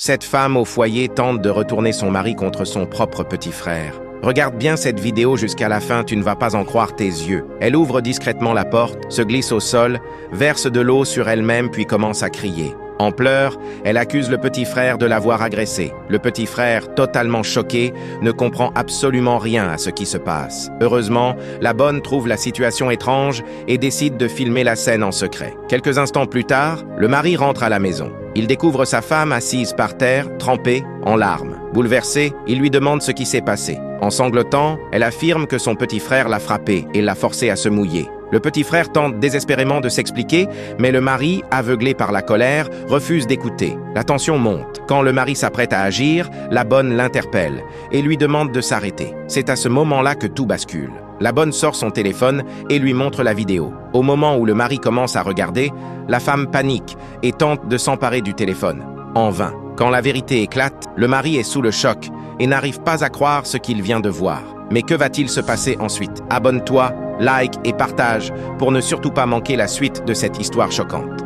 Cette femme au foyer tente de retourner son mari contre son propre petit frère. Regarde bien cette vidéo jusqu'à la fin, tu ne vas pas en croire tes yeux. Elle ouvre discrètement la porte, se glisse au sol, verse de l'eau sur elle-même puis commence à crier. En pleurs, elle accuse le petit frère de l'avoir agressée. Le petit frère, totalement choqué, ne comprend absolument rien à ce qui se passe. Heureusement, la bonne trouve la situation étrange et décide de filmer la scène en secret. Quelques instants plus tard, le mari rentre à la maison. Il découvre sa femme assise par terre, trempée, en larmes. Bouleversé, il lui demande ce qui s'est passé. En sanglotant, elle affirme que son petit frère l'a frappée et l'a forcé à se mouiller. Le petit frère tente désespérément de s'expliquer, mais le mari, aveuglé par la colère, refuse d'écouter. La tension monte. Quand le mari s'apprête à agir, la bonne l'interpelle et lui demande de s'arrêter. C'est à ce moment-là que tout bascule. La bonne sort son téléphone et lui montre la vidéo. Au moment où le mari commence à regarder, la femme panique et tente de s'emparer du téléphone. En vain. Quand la vérité éclate, le mari est sous le choc et n'arrive pas à croire ce qu'il vient de voir. Mais que va-t-il se passer ensuite? Abonne-toi, like et partage pour ne surtout pas manquer la suite de cette histoire choquante.